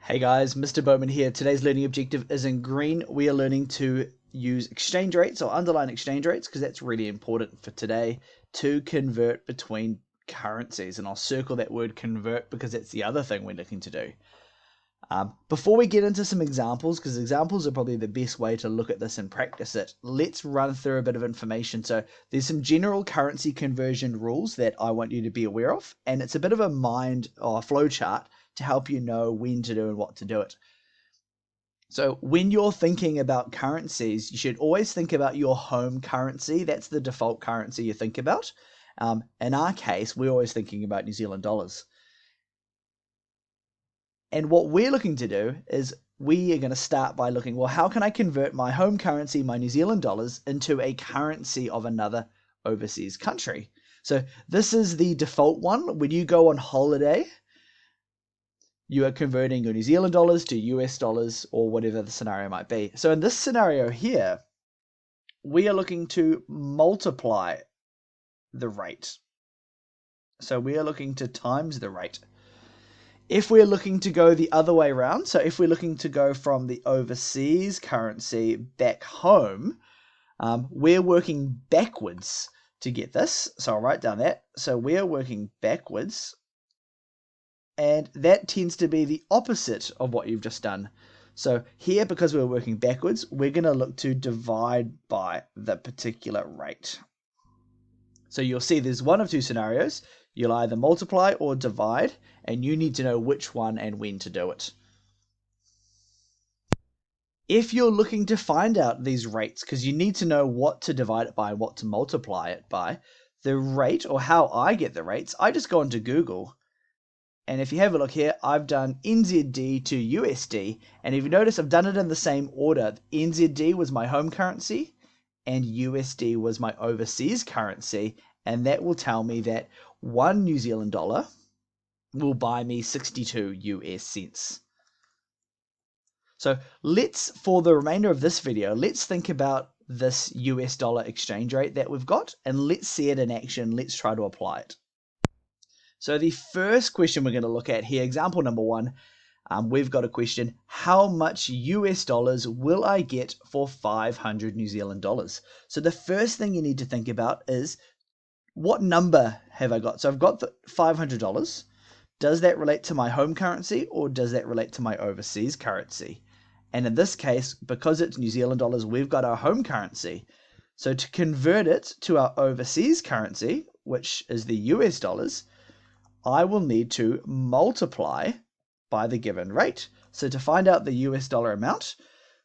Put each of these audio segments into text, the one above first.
Hey guys, Mr. Bowman here. Today's learning objective is in green. We are learning to use exchange rates or underline exchange rates because that's really important for today to convert between currencies. And I'll circle that word convert because that's the other thing we're looking to do. Before we get into some examples, because examples are probably the best way to look at this and practice it, let's run through a bit of information. So there's some general currency conversion rules that I want you to be aware of, and it's a bit of a mind or flow chart to help you know when to do and what to do it. So when you're thinking about currencies, you should always think about your home currency. That's the default currency you think about. In our case, we're always thinking about New Zealand dollars. And what we're looking to do is we are going to start by looking, well, how can I convert my home currency, my New Zealand dollars, into a currency of another overseas country? So this is the default one. When you go on holiday, you are converting your New Zealand dollars to US dollars or whatever the scenario might be. So in this scenario here, we are looking to multiply the rate. So we are looking to times the rate. If we're looking to go the other way around, so if we're looking to go from the overseas currency back home, we're working backwards to get this. So I'll write down that. So we're working backwards. And that tends to be the opposite of what you've just done. So here, because we're working backwards, we're going to look to divide by the particular rate. So you'll see there's one of two scenarios. You'll either multiply or divide, and you need to know which one and when to do it. If you're looking to find out these rates, because you need to know what to divide it by and what to multiply it by, the rate, or how I get the rates, I just go into Google. And if you have a look here, I've done NZD to USD. And if you notice, I've done it in the same order. NZD was my home currency and USD was my overseas currency. And that will tell me that 1 New Zealand dollar will buy me 62 US cents. So for the remainder of this video, let's think about this US dollar exchange rate that we've got, and let's see it in action. Let's try to apply it. So the first question we're going to look at here, example number 1, we've got a question: how much US dollars will I get for 500 New Zealand dollars? So the first thing you need to think about is, what number have I got? So I've got the $500. Does that relate to my home currency or does that relate to my overseas currency? And in this case, because it's New Zealand dollars, we've got our home currency. So to convert it to our overseas currency, which is the US dollars, I will need to multiply by the given rate. So to find out the US dollar amount,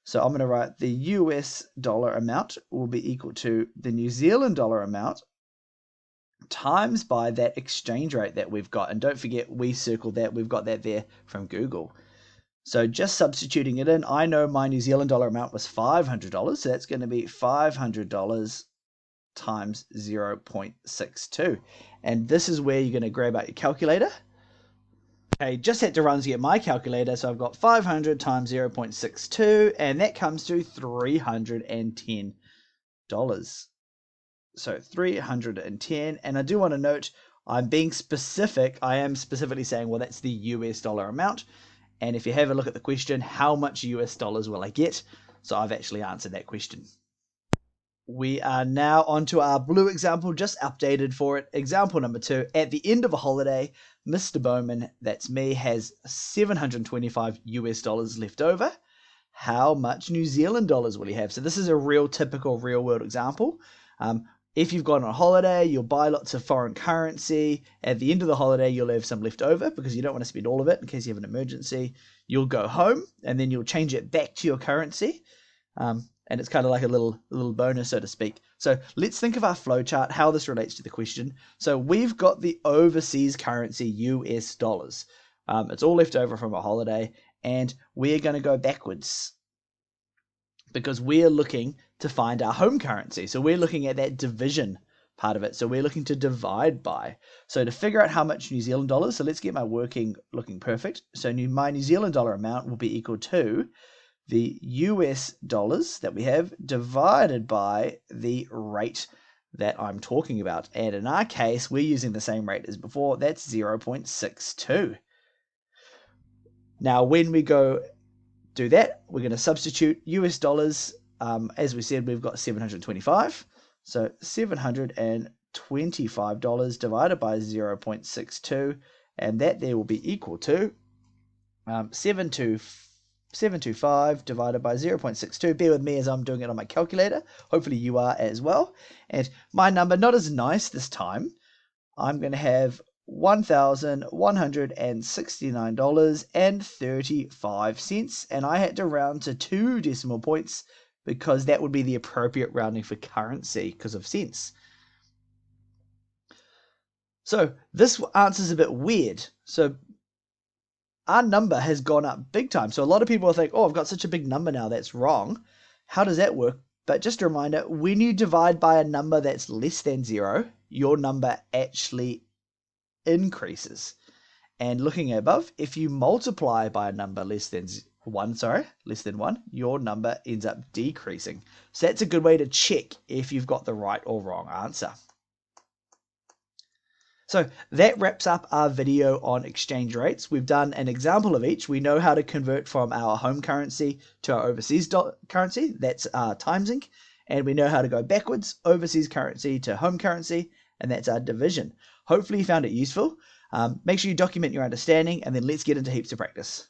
so I'm going to write the US dollar amount will be equal to the New Zealand dollar amount times by that exchange rate that we've got. And don't forget, we circled that. We've got that there from Google. So just substituting it in, I know my New Zealand dollar amount was $500. So that's going to be $500 times 0.62. And this is where you're going to grab out your calculator. Okay, just had to run to get my calculator. So I've got 500 times 0.62, and that comes to $310. So 310, and I do want to note, I'm being specific. I am specifically saying, well, that's the US dollar amount. And if you have a look at the question, how much US dollars will I get? So I've actually answered that question. We are now onto our blue example, just updated for it. Example number 2, at the end of a holiday, Mr. Bowman, that's me, has 725 US dollars left over. How much New Zealand dollars will he have? So this is a real typical real world example. If you've gone on a holiday, you'll buy lots of foreign currency. At the end of the holiday, you'll have some left over because you don't want to spend all of it in case you have an emergency. You'll go home and then you'll change it back to your currency. And it's kind of like a little bonus, so to speak. So let's think of our flowchart, how this relates to the question. So we've got the overseas currency, US dollars. It's all left over from a holiday, and we're going to go backwards because we're looking to find our home currency. So we're looking at that division part of it. So we're looking to divide by. So to figure out how much New Zealand dollars, so let's get my looking perfect. So my New Zealand dollar amount will be equal to the US dollars that we have divided by the rate that I'm talking about. And in our case, we're using the same rate as before. That's 0.62. Now, when we go do that, we're going to substitute US dollars. As we said, we've got 725. So $725 divided by 0.62, and that there will be equal to 725 divided by 0.62. Bear with me as I'm doing it on my calculator. Hopefully you are as well. And my number, not as nice this time. I'm going to have $1,169.35, and I had to round to 2 decimal points because that would be the appropriate rounding for currency because of cents. So this answer is a bit weird. So our number has gone up big time. So a lot of people think, oh, I've got such a big number now, that's wrong. How does that work? But just a reminder, when you divide by a number that's less than 0, your number actually increases. And looking above, if you multiply by a number less than 1, your number ends up decreasing. So that's a good way to check if you've got the right or wrong answer. So that wraps up our video on exchange rates. We've done an example of each. We know how to convert from our home currency to our overseas currency. That's our times Inc. And we know how to go backwards, overseas currency to home currency, and that's our division. Hopefully you found it useful. Make sure you document your understanding, and then let's get into heaps of practice.